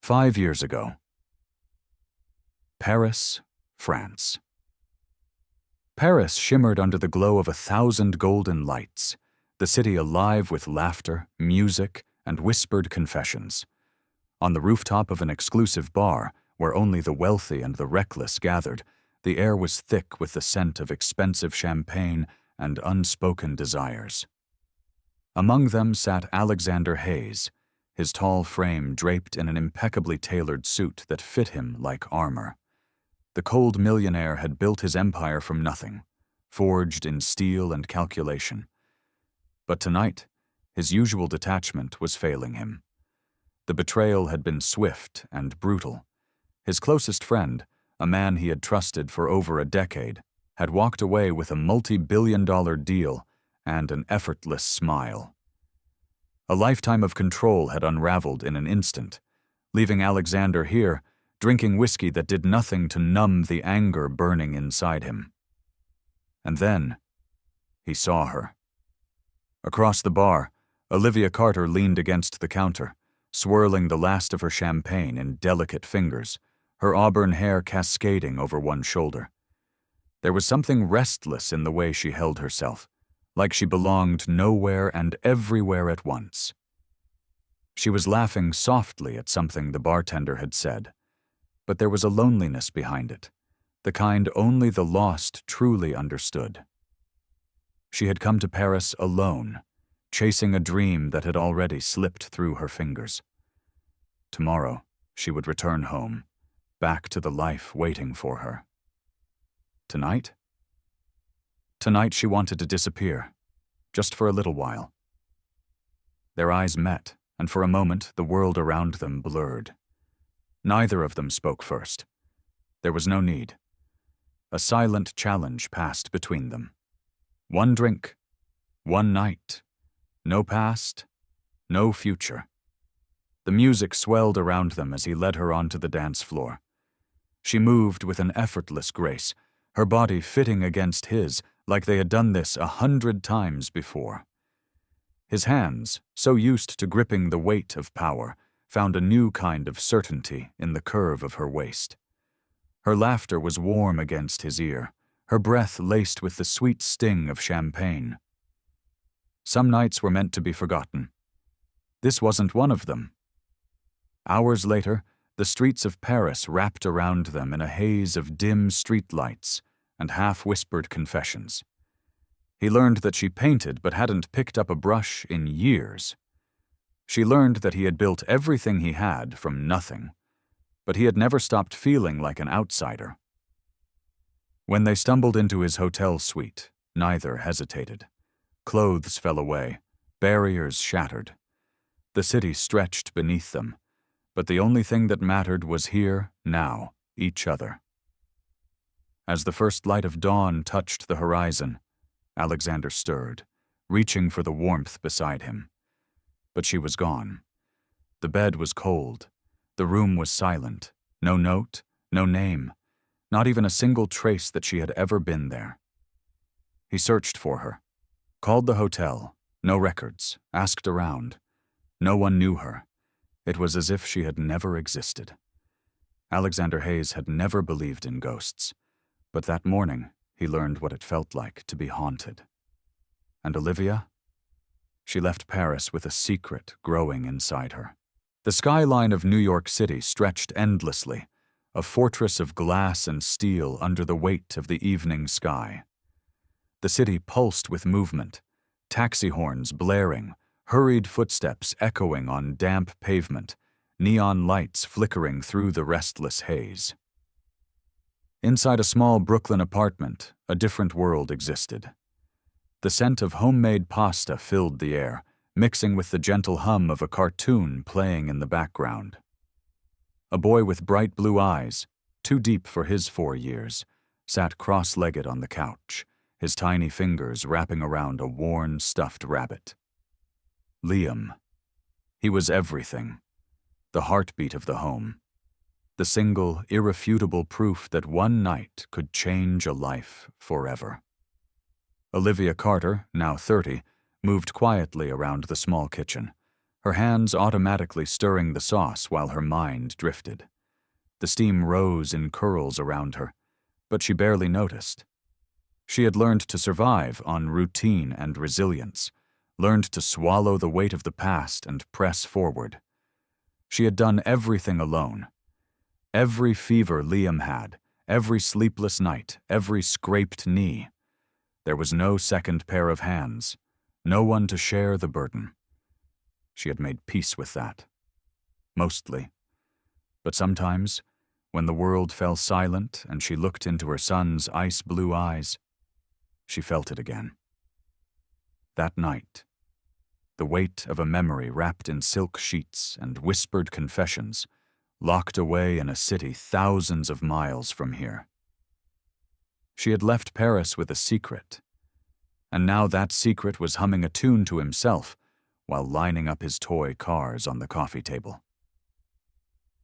5 years ago. Paris, France. Paris shimmered under the glow of 1,000 golden lights, the city alive with laughter, music, and whispered confessions. On the rooftop of an exclusive bar, where only the wealthy and the reckless gathered, the air was thick with the scent of expensive champagne and unspoken desires. Among them sat Alexander Hayes, his tall frame draped in an impeccably tailored suit that fit him like armor. The cold millionaire had built his empire from nothing, forged in steel and calculation. But tonight, his usual detachment was failing him. The betrayal had been swift and brutal. His closest friend, a man he had trusted for over a decade, had walked away with a multi-billion-dollar deal and an effortless smile. A lifetime of control had unraveled in an instant, leaving Alexander here, drinking whiskey that did nothing to numb the anger burning inside him. And then, he saw her. Across the bar, Olivia Carter leaned against the counter, swirling the last of her champagne in delicate fingers, her auburn hair cascading over one shoulder. There was something restless in the way she held herself, like she belonged nowhere and everywhere at once. She was laughing softly at something the bartender had said, but there was a loneliness behind it, the kind only the lost truly understood. She had come to Paris alone, chasing a dream that had already slipped through her fingers. Tomorrow, she would return home, back to the life waiting for her. Tonight? Tonight she wanted to disappear, just for a little while. Their eyes met, and for a moment the world around them blurred. Neither of them spoke first. There was no need. A silent challenge passed between them. One drink, one night, no past, no future. The music swelled around them as he led her onto the dance floor. She moved with an effortless grace, her body fitting against his like they had done this 100 times before. His hands, so used to gripping the weight of power, found a new kind of certainty in the curve of her waist. Her laughter was warm against his ear, her breath laced with the sweet sting of champagne. Some nights were meant to be forgotten. This wasn't one of them. Hours later, the streets of Paris wrapped around them in a haze of dim streetlights and half-whispered confessions. He learned that she painted but hadn't picked up a brush in years. She learned that he had built everything he had from nothing, but he had never stopped feeling like an outsider. When they stumbled into his hotel suite, neither hesitated. Clothes fell away, barriers shattered. The city stretched beneath them, but the only thing that mattered was here, now, each other. As the first light of dawn touched the horizon, Alexander stirred, reaching for the warmth beside him. But she was gone. The bed was cold. The room was silent. No note, no name, not even a single trace that she had ever been there. He searched for her, called the hotel, no records, asked around. No one knew her. It was as if she had never existed. Alexander Hayes had never believed in ghosts, but that morning he learned what it felt like to be haunted. And Olivia? She left Paris with a secret growing inside her. The skyline of New York City stretched endlessly, a fortress of glass and steel under the weight of the evening sky. The city pulsed with movement, taxi horns blaring, hurried footsteps echoing on damp pavement, neon lights flickering through the restless haze. Inside a small Brooklyn apartment, a different world existed. The scent of homemade pasta filled the air, mixing with the gentle hum of a cartoon playing in the background. A boy with bright blue eyes, too deep for his 4 years, sat cross-legged on the couch, his tiny fingers wrapping around a worn, stuffed rabbit. Liam. He was everything. The heartbeat of the home. The single, irrefutable proof that one night could change a life forever. Olivia Carter, now 30, moved quietly around the small kitchen, her hands automatically stirring the sauce while her mind drifted. The steam rose in curls around her, but she barely noticed. She had learned to survive on routine and resilience, learned to swallow the weight of the past and press forward. She had done everything alone. Every fever Liam had, every sleepless night, every scraped knee. There was no second pair of hands, no one to share the burden. She had made peace with that. Mostly. But sometimes, when the world fell silent and she looked into her son's ice-blue eyes, she felt it again. That night, the weight of a memory wrapped in silk sheets and whispered confessions, locked away in a city thousands of miles from here. She had left Paris with a secret, and now that secret was humming a tune to himself while lining up his toy cars on the coffee table.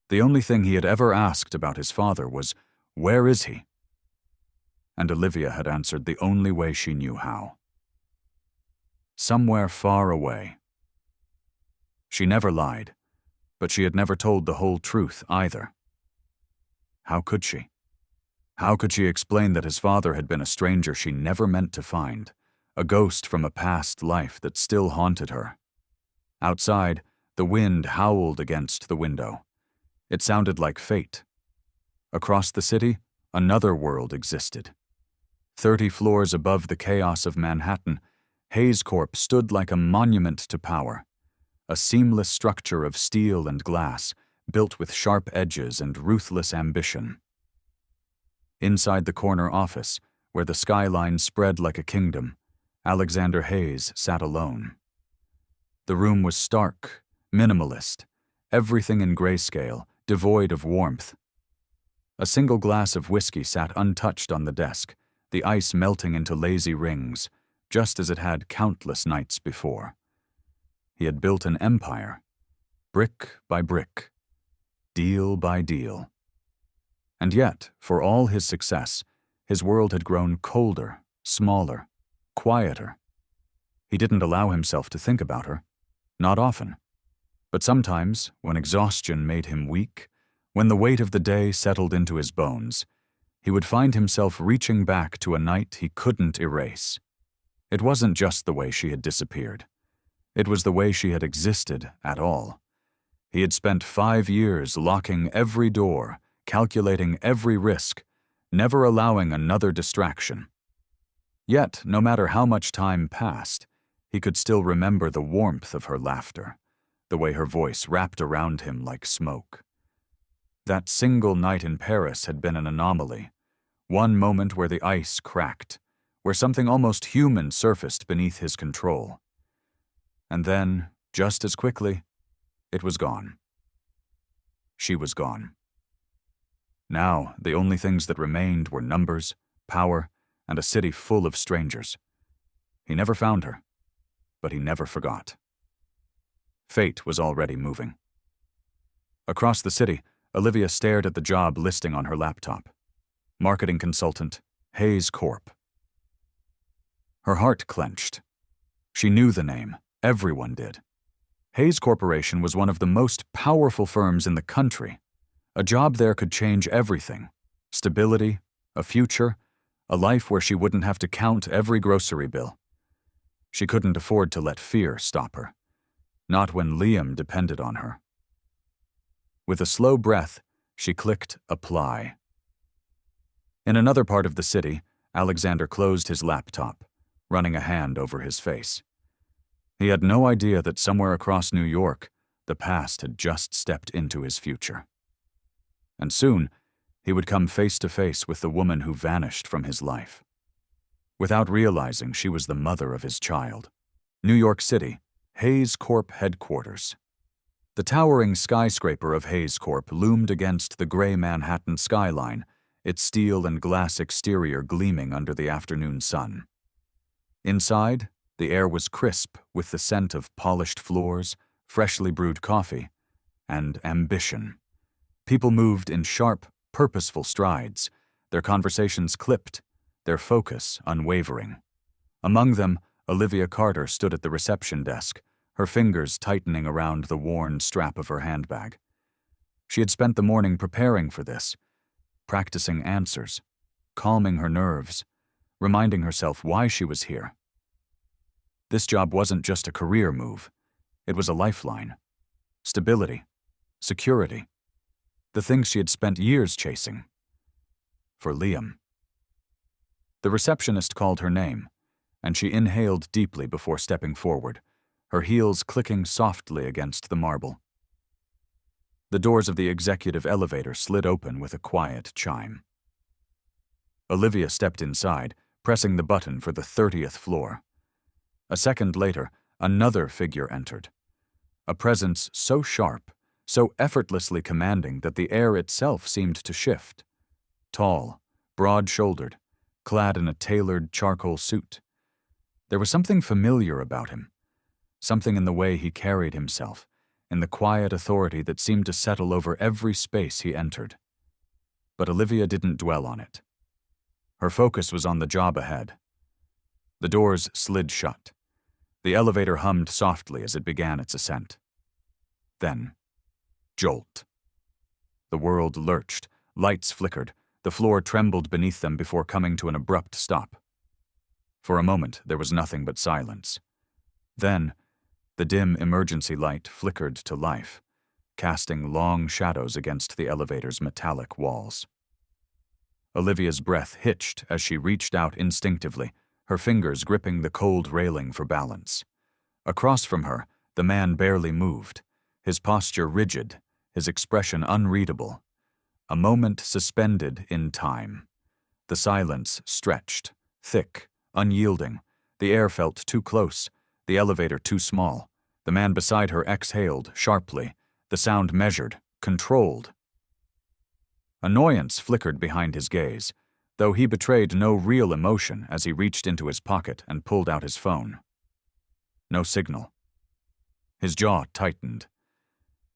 The only thing he had ever asked about his father was, "Where is he?" And Olivia had answered the only way she knew how. Somewhere far away. She never lied, but she had never told the whole truth either. How could she? How could she explain that his father had been a stranger she never meant to find, a ghost from a past life that still haunted her? Outside, the wind howled against the window. It sounded like fate. Across the city, another world existed. 30 floors above the chaos of Manhattan, Hayes Corp stood like a monument to power, a seamless structure of steel and glass, built with sharp edges and ruthless ambition. Inside the corner office, where the skyline spread like a kingdom, Alexander Hayes sat alone. The room was stark, minimalist, everything in grayscale, devoid of warmth. A single glass of whiskey sat untouched on the desk, the ice melting into lazy rings, just as it had countless nights before. He had built an empire, brick by brick, deal by deal. And yet, for all his success, his world had grown colder, smaller, quieter. He didn't allow himself to think about her, not often. But sometimes, when exhaustion made him weak, when the weight of the day settled into his bones, he would find himself reaching back to a night he couldn't erase. It wasn't just the way she had disappeared. It was the way she had existed at all. He had spent 5 years locking every door, calculating every risk, never allowing another distraction. Yet, no matter how much time passed, he could still remember the warmth of her laughter, the way her voice wrapped around him like smoke. That single night in Paris had been an anomaly, one moment where the ice cracked, where something almost human surfaced beneath his control. And then, just as quickly, it was gone. She was gone. Now, the only things that remained were numbers, power, and a city full of strangers. He never found her, but he never forgot. Fate was already moving. Across the city, Olivia stared at the job listing on her laptop. Marketing consultant, Hayes Corp. Her heart clenched. She knew the name. Everyone did. Hayes Corporation was one of the most powerful firms in the country. A job there could change everything. Stability, a future, a life where she wouldn't have to count every grocery bill. She couldn't afford to let fear stop her. Not when Liam depended on her. With a slow breath, she clicked apply. In another part of the city, Alexander closed his laptop, running a hand over his face. He had no idea that somewhere across New York, the past had just stepped into his future. And soon, he would come face to face with the woman who vanished from his life. Without realizing she was the mother of his child. New York City, Hayes Corp headquarters. The towering skyscraper of Hayes Corp loomed against the gray Manhattan skyline, its steel and glass exterior gleaming under the afternoon sun. Inside, the air was crisp with the scent of polished floors, freshly brewed coffee, and ambition. People moved in sharp, purposeful strides, their conversations clipped, their focus unwavering. Among them, Olivia Carter stood at the reception desk, her fingers tightening around the worn strap of her handbag. She had spent the morning preparing for this, practicing answers, calming her nerves, reminding herself why she was here. This job wasn't just a career move. It was a lifeline. Stability. Security. The things she had spent years chasing. For Liam. The receptionist called her name, and she inhaled deeply before stepping forward, her heels clicking softly against the marble. The doors of the executive elevator slid open with a quiet chime. Olivia stepped inside, pressing the button for the 30th floor. A second later, another figure entered. A presence so sharp, so effortlessly commanding that the air itself seemed to shift. Tall, broad-shouldered, clad in a tailored charcoal suit. There was something familiar about him, something in the way he carried himself, in the quiet authority that seemed to settle over every space he entered. But Olivia didn't dwell on it. Her focus was on the job ahead. The doors slid shut. The elevator hummed softly as it began its ascent. Then, jolt. The world lurched, lights flickered, the floor trembled beneath them before coming to an abrupt stop. For a moment, there was nothing but silence. Then, the dim emergency light flickered to life, casting long shadows against the elevator's metallic walls. Olivia's breath hitched as she reached out instinctively, her fingers gripping the cold railing for balance. Across from her, the man barely moved, his posture rigid, his expression unreadable. A moment suspended in time. The silence stretched, thick, unyielding. The air felt too close, the elevator too small. The man beside her exhaled sharply, the sound measured, controlled. Annoyance flickered behind his gaze, though he betrayed no real emotion as he reached into his pocket and pulled out his phone. No signal. His jaw tightened.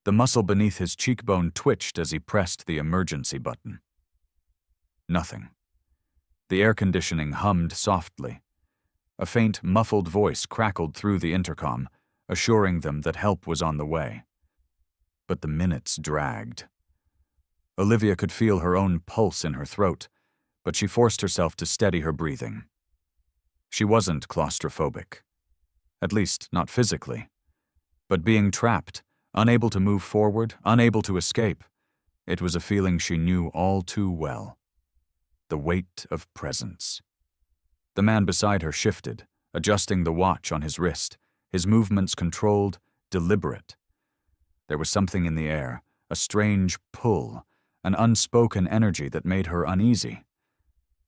The muscle beneath his cheekbone twitched as he pressed the emergency button. Nothing. The air conditioning hummed softly. A faint, muffled voice crackled through the intercom, assuring them that help was on the way. But the minutes dragged. Olivia could feel her own pulse in her throat, but she forced herself to steady her breathing. She wasn't claustrophobic. At least, not physically. But being trapped, unable to move forward, unable to escape, it was a feeling she knew all too well. The weight of presence. The man beside her shifted, adjusting the watch on his wrist, his movements controlled, deliberate. There was something in the air, a strange pull, an unspoken energy that made her uneasy.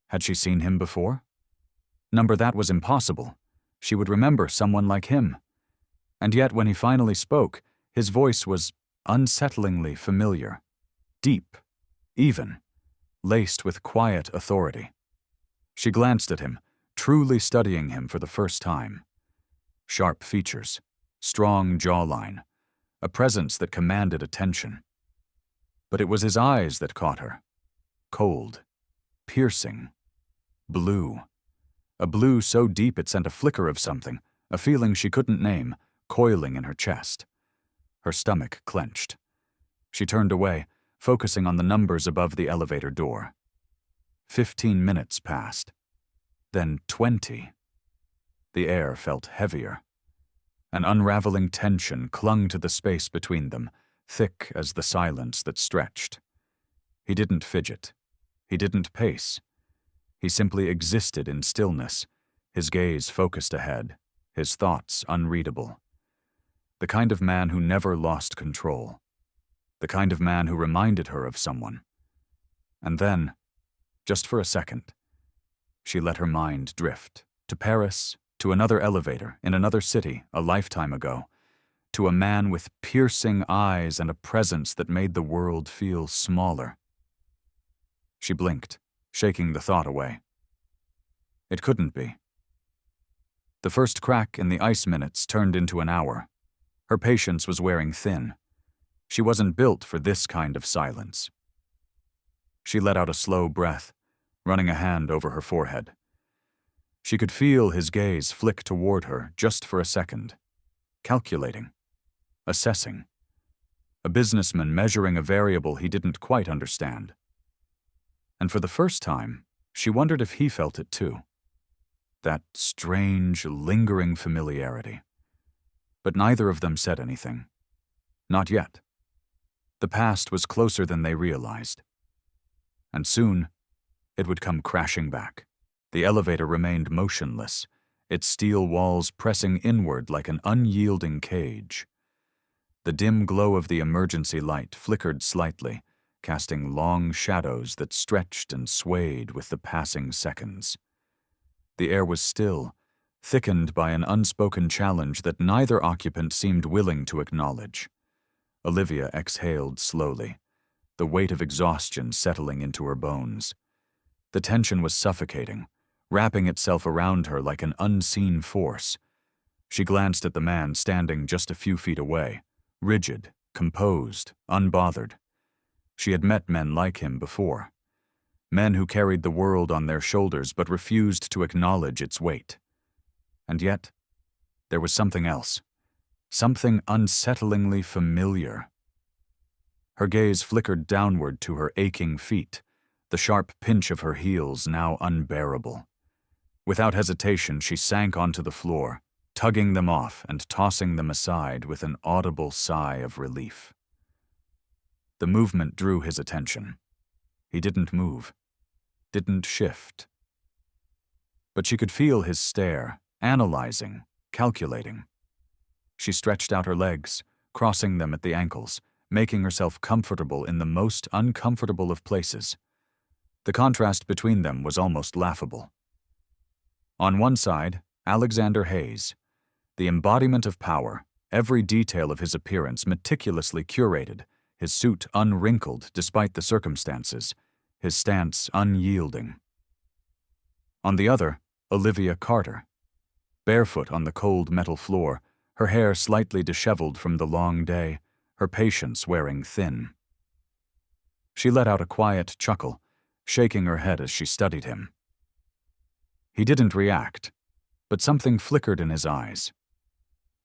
Had she seen him before? That was impossible. She would remember someone like him. And yet when he finally spoke, his voice was unsettlingly familiar, deep, even, laced with quiet authority. She glanced at him, truly studying him for the first time. Sharp features, strong jawline, a presence that commanded attention. But it was his eyes that caught her. Cold, piercing, blue. A blue so deep it sent a flicker of something, a feeling she couldn't name, coiling in her chest. Her stomach clenched. She turned away, focusing on the numbers above the elevator door. 15 minutes passed. Then 20. The air felt heavier. An unraveling tension clung to the space between them, thick as the silence that stretched. He didn't fidget. He didn't pace. He simply existed in stillness, his gaze focused ahead, his thoughts unreadable. The kind of man who never lost control. The kind of man who reminded her of someone. And then, just for a second, she let her mind drift to Paris, to another elevator in another city a lifetime ago, to a man with piercing eyes and a presence that made the world feel smaller. She blinked, shaking the thought away. It couldn't be. The first crack in the ice minutes turned into an hour. Her patience was wearing thin. She wasn't built for this kind of silence. She let out a slow breath, running a hand over her forehead. She could feel his gaze flick toward her just for a second, calculating, assessing. A businessman measuring a variable he didn't quite understand. And for the first time, she wondered if he felt it too. That strange, lingering familiarity. But neither of them said anything. Not yet. The past was closer than they realized. And soon, it would come crashing back. The elevator remained motionless, its steel walls pressing inward like an unyielding cage. The dim glow of the emergency light flickered slightly, casting long shadows that stretched and swayed with the passing seconds. The air was still, thickened by an unspoken challenge that neither occupant seemed willing to acknowledge. Olivia exhaled slowly, the weight of exhaustion settling into her bones. The tension was suffocating, wrapping itself around her like an unseen force. She glanced at the man standing just a few feet away, rigid, composed, unbothered. She had met men like him before. Men who carried the world on their shoulders but refused to acknowledge its weight. And yet, there was something else. Something unsettlingly familiar. Her gaze flickered downward to her aching feet, the sharp pinch of her heels now unbearable. Without hesitation, she sank onto the floor, tugging them off and tossing them aside with an audible sigh of relief. The movement drew his attention. He didn't move, didn't shift. But she could feel his stare, analyzing, calculating. She stretched out her legs, crossing them at the ankles, making herself comfortable in the most uncomfortable of places. The contrast between them was almost laughable. On one side, Alexander Hayes, the embodiment of power, every detail of his appearance meticulously curated, his suit unwrinkled despite the circumstances, his stance unyielding. On the other, Olivia Carter, barefoot on the cold metal floor, her hair slightly disheveled from the long day, her patience wearing thin. She let out a quiet chuckle, shaking her head as she studied him. He didn't react, but something flickered in his eyes.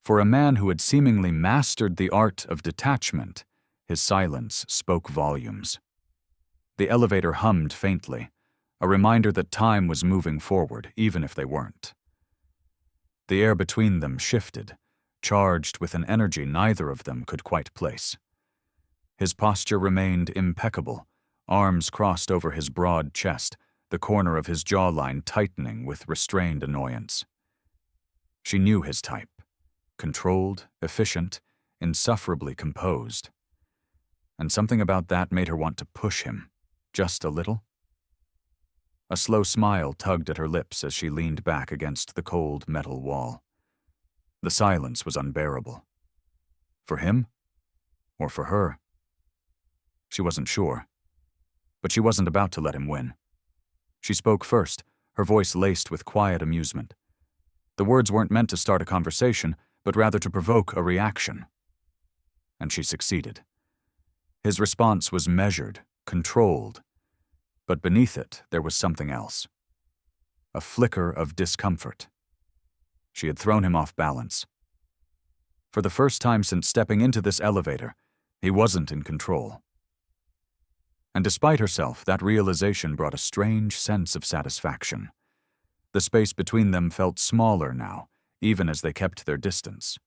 For a man who had seemingly mastered the art of detachment, his silence spoke volumes. The elevator hummed faintly, a reminder that time was moving forward, even if they weren't. The air between them shifted, charged with an energy neither of them could quite place. His posture remained impeccable, arms crossed over his broad chest, the corner of his jawline tightening with restrained annoyance. She knew his type, controlled, efficient, insufferably composed. And something about that made her want to push him, just a little. A slow smile tugged at her lips as she leaned back against the cold metal wall. The silence was unbearable. For him? Or for her? She wasn't sure. But she wasn't about to let him win. She spoke first, her voice laced with quiet amusement. The words weren't meant to start a conversation, but rather to provoke a reaction. And she succeeded. His response was measured, controlled, but beneath it there was something else. A flicker of discomfort. She had thrown him off balance. For the first time since stepping into this elevator, he wasn't in control. And despite herself, that realization brought a strange sense of satisfaction. The space between them felt smaller now, even as they kept their distance.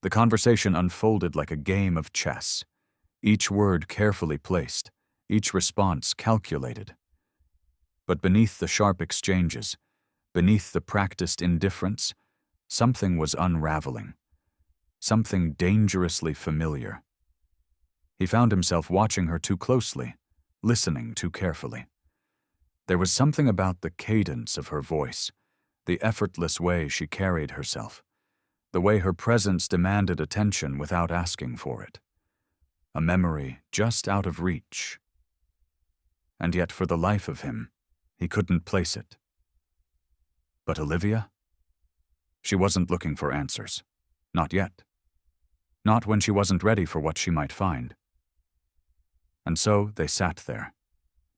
The conversation unfolded like a game of chess, each word carefully placed, each response calculated. But beneath the sharp exchanges, beneath the practiced indifference, something was unraveling, something dangerously familiar. He found himself watching her too closely, listening too carefully. There was something about the cadence of her voice, the effortless way she carried herself, the way her presence demanded attention without asking for it. A memory just out of reach. And yet, for the life of him, he couldn't place it. But Olivia? She wasn't looking for answers. Not yet. Not when she wasn't ready for what she might find. And so they sat there,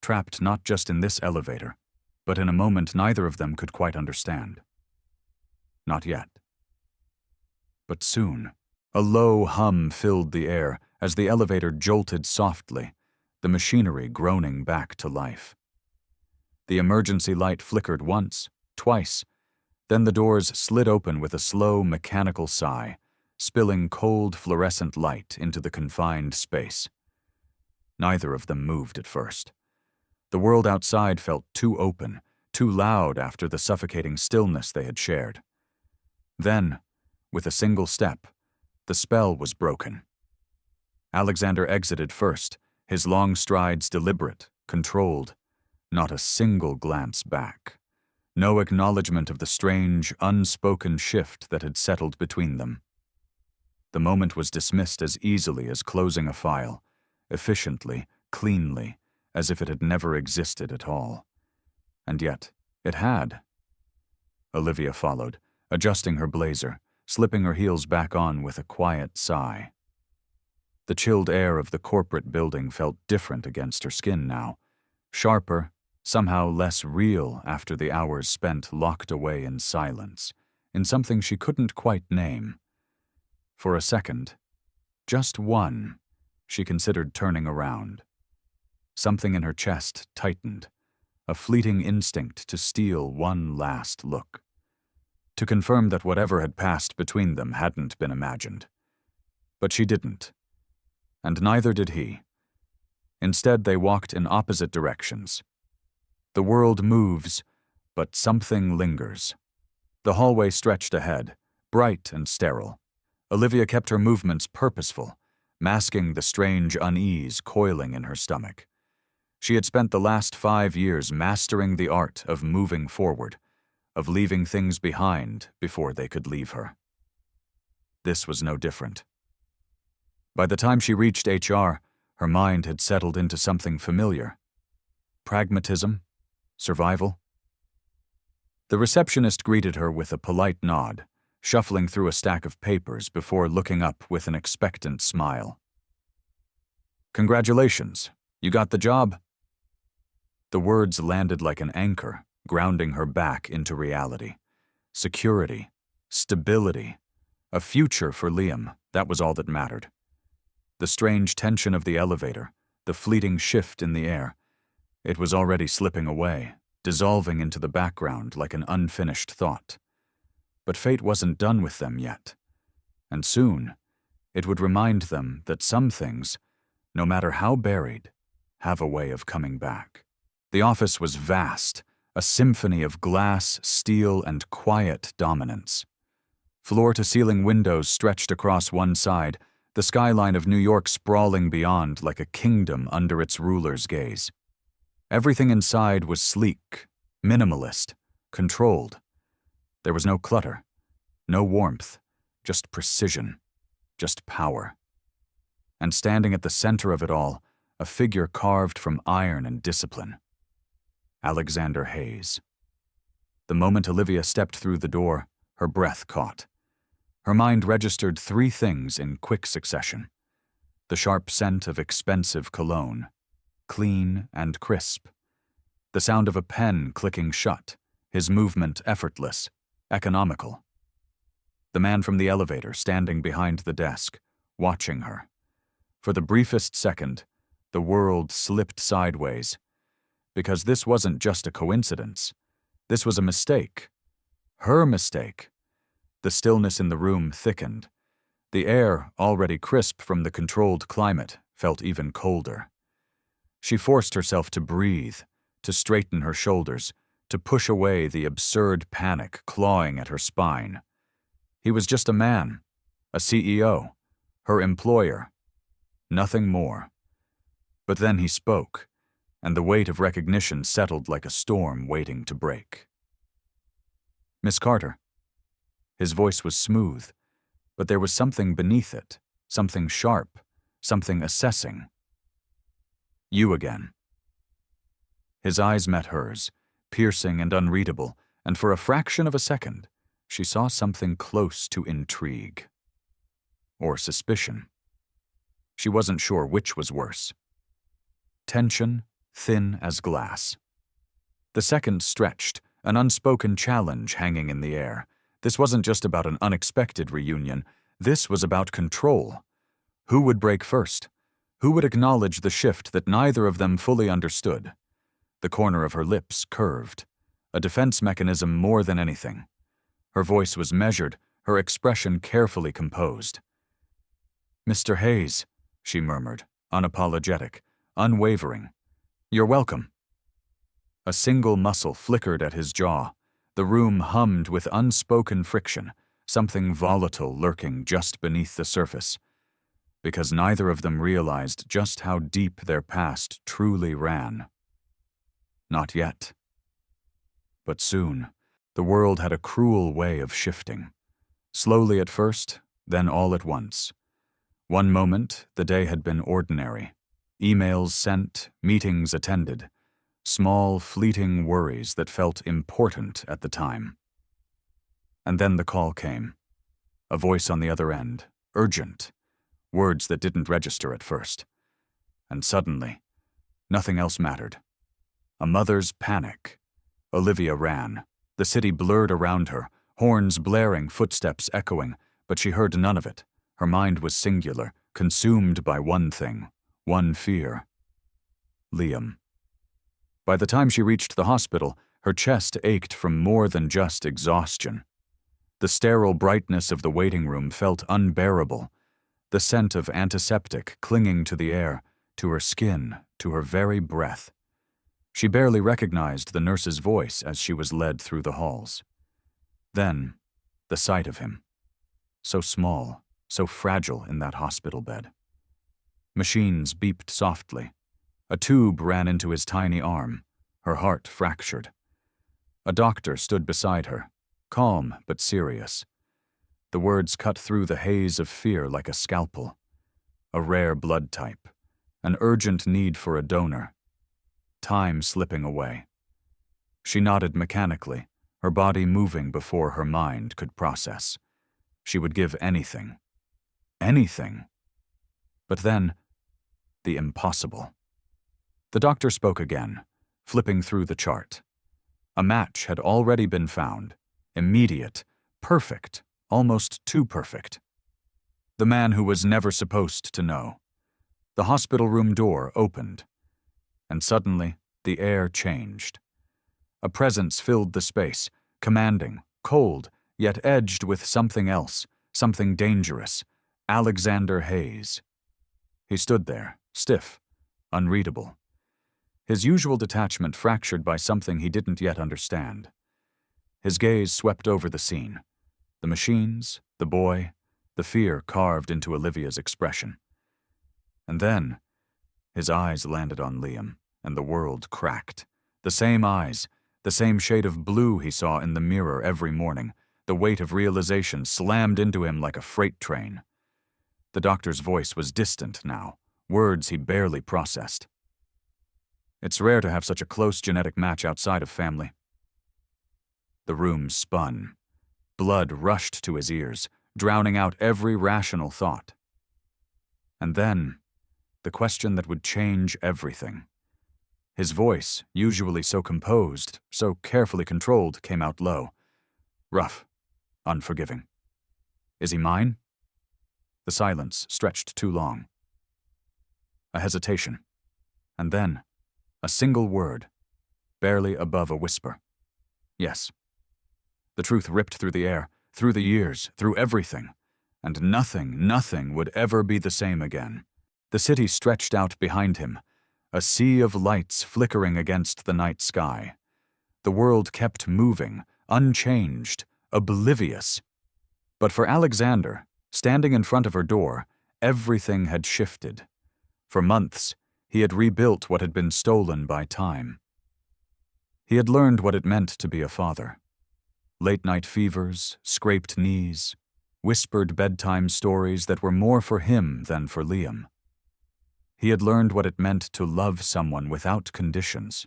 trapped not just in this elevator, but in a moment neither of them could quite understand. Not yet. But soon, a low hum filled the air as the elevator jolted softly, the machinery groaning back to life. The emergency light flickered once, twice, then the doors slid open with a slow, mechanical sigh, spilling cold, fluorescent light into the confined space. Neither of them moved at first. The world outside felt too open, too loud after the suffocating stillness they had shared. Then, with a single step, the spell was broken. Alexander exited first, his long strides deliberate, controlled, not a single glance back. No acknowledgement of the strange, unspoken shift that had settled between them. The moment was dismissed as easily as closing a file, efficiently, cleanly, as if it had never existed at all. And yet, it had. Olivia followed, adjusting her blazer, slipping her heels back on with a quiet sigh. The chilled air of the corporate building felt different against her skin now, sharper, somehow less real after the hours spent locked away in silence, in something she couldn't quite name. For a second, just one, she considered turning around. Something in her chest tightened, a fleeting instinct to steal one last look, to confirm that whatever had passed between them hadn't been imagined. But she didn't, and neither did he. Instead, they walked in opposite directions. The world moves, but something lingers. The hallway stretched ahead, bright and sterile. Olivia kept her movements purposeful, masking the strange unease coiling in her stomach. She had spent the last 5 years mastering the art of moving forward, of leaving things behind before they could leave her. This was no different. By the time she reached HR, her mind had settled into something familiar. Pragmatism? Survival? The receptionist greeted her with a polite nod, shuffling through a stack of papers before looking up with an expectant smile. "Congratulations, you got the job?" The words landed like an anchor, grounding her back into reality. Security, stability, a future for Liam, that was all that mattered. The strange tension of the elevator, the fleeting shift in the air, it was already slipping away, dissolving into the background like an unfinished thought. But fate wasn't done with them yet, and soon it would remind them that some things, no matter how buried, have a way of coming back. The office was vast, a symphony of glass, steel, and quiet dominance. Floor-to-ceiling windows stretched across one side, the skyline of New York sprawling beyond like a kingdom under its ruler's gaze. Everything inside was sleek, minimalist, controlled. There was no clutter, no warmth, just precision, just power. And standing at the center of it all, a figure carved from iron and discipline. Alexander Hayes. The moment Olivia stepped through the door, her breath caught. Her mind registered 3 things in quick succession. The sharp scent of expensive cologne, clean and crisp. The sound of a pen clicking shut, his movement effortless, economical. The man from the elevator standing behind the desk, watching her. For the briefest second, the world slipped sideways. Because this wasn't just a coincidence. This was a mistake. Her mistake. The stillness in the room thickened. The air, already crisp from the controlled climate, felt even colder. She forced herself to breathe, to straighten her shoulders, to push away the absurd panic clawing at her spine. He was just a man, a CEO, her employer. Nothing more. But then he spoke, and the weight of recognition settled like a storm waiting to break. "Miss Carter." His voice was smooth, but there was something beneath it, something sharp, something assessing. "You again." His eyes met hers, piercing and unreadable, and for a fraction of a second, she saw something close to intrigue. Or suspicion. She wasn't sure which was worse. Tension, thin as glass. The seconds stretched, an unspoken challenge hanging in the air. This wasn't just about an unexpected reunion, This was about control. Who would break first? Who would acknowledge the shift that neither of them fully understood? The corner of her lips curved, a defense mechanism more than anything. Her voice was measured, her expression carefully composed. "Mr. Hayes," she murmured, unapologetic, unwavering. "You're welcome." A single muscle flickered at his jaw. The room hummed with unspoken friction, something volatile lurking just beneath the surface. Because neither of them realized just how deep their past truly ran. Not yet. But soon, the world had a cruel way of shifting. Slowly at first, then all at once. One moment, the day had been ordinary. Emails sent, meetings attended. Small, fleeting worries that felt important at the time. And then the call came. A voice on the other end, urgent. Words that didn't register at first. And suddenly, nothing else mattered. A mother's panic. Olivia ran. The city blurred around her, horns blaring, footsteps echoing, but she heard none of it. Her mind was singular, consumed by one thing, one fear. Liam. By the time she reached the hospital, her chest ached from more than just exhaustion. The sterile brightness of the waiting room felt unbearable, the scent of antiseptic clinging to the air, to her skin, to her very breath. She barely recognized the nurse's voice as she was led through the halls. Then, the sight of him. So small, so fragile in that hospital bed. Machines beeped softly. A tube ran into his tiny arm, her heart fractured. A doctor stood beside her, calm but serious. The words cut through the haze of fear like a scalpel. A rare blood type, an urgent need for a donor. Time slipping away. She nodded mechanically, her body moving before her mind could process. She would give anything. Anything. But then, the impossible. The doctor spoke again, flipping through the chart. A match had already been found. Immediate, perfect, almost too perfect. The man who was never supposed to know. The hospital room door opened. And suddenly, the air changed. A presence filled the space, commanding, cold, yet edged with something else, something dangerous. Alexander Hayes. He stood there, stiff, unreadable. His usual detachment fractured by something he didn't yet understand. His gaze swept over the scene. The machines, the boy, the fear carved into Olivia's expression. And then, his eyes landed on Liam, and the world cracked. The same eyes, the same shade of blue he saw in the mirror every morning. The weight of realization slammed into him like a freight train. The doctor's voice was distant now, words he barely processed. It's rare to have such a close genetic match outside of family. The room spun. Blood rushed to his ears, drowning out every rational thought. And then, the question that would change everything. His voice, usually so composed, so carefully controlled, came out low. Rough, unforgiving. Is he mine? The silence stretched too long. A hesitation. And then, a single word, barely above a whisper. Yes. The truth ripped through the air, through the years, through everything. And nothing would ever be the same again. The city stretched out behind him, a sea of lights flickering against the night sky. The world kept moving, unchanged, oblivious. But for Alexander, standing in front of her door, everything had shifted. For months, he had rebuilt what had been stolen by time. He had learned what it meant to be a father. Late-night fevers, scraped knees, whispered bedtime stories that were more for him than for Liam. He had learned what it meant to love someone without conditions.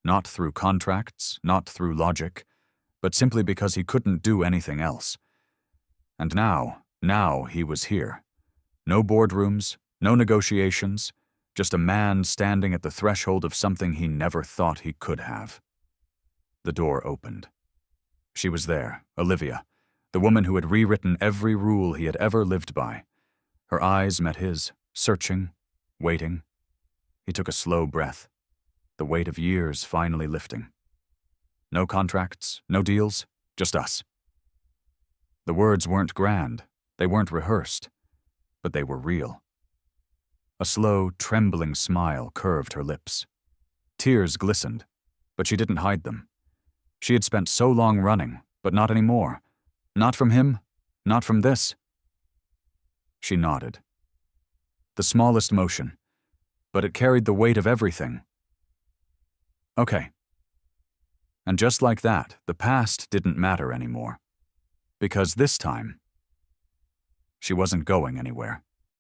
Not through contracts, not through logic, but simply because he couldn't do anything else. And now he was here. No boardrooms, no negotiations, just a man standing at the threshold of something he never thought he could have. The door opened. She was there, Olivia, the woman who had rewritten every rule he had ever lived by. Her eyes met his, searching, waiting. He took a slow breath, the weight of years finally lifting. No contracts, no deals, just us. The words weren't grand, they weren't rehearsed, but they were real. A slow, trembling smile curved her lips. Tears glistened, but she didn't hide them. She had spent so long running, but not anymore. Not from him, not from this. She nodded. The smallest motion, but it carried the weight of everything. Okay. And just like that, the past didn't matter anymore. Because this time, she wasn't going anywhere.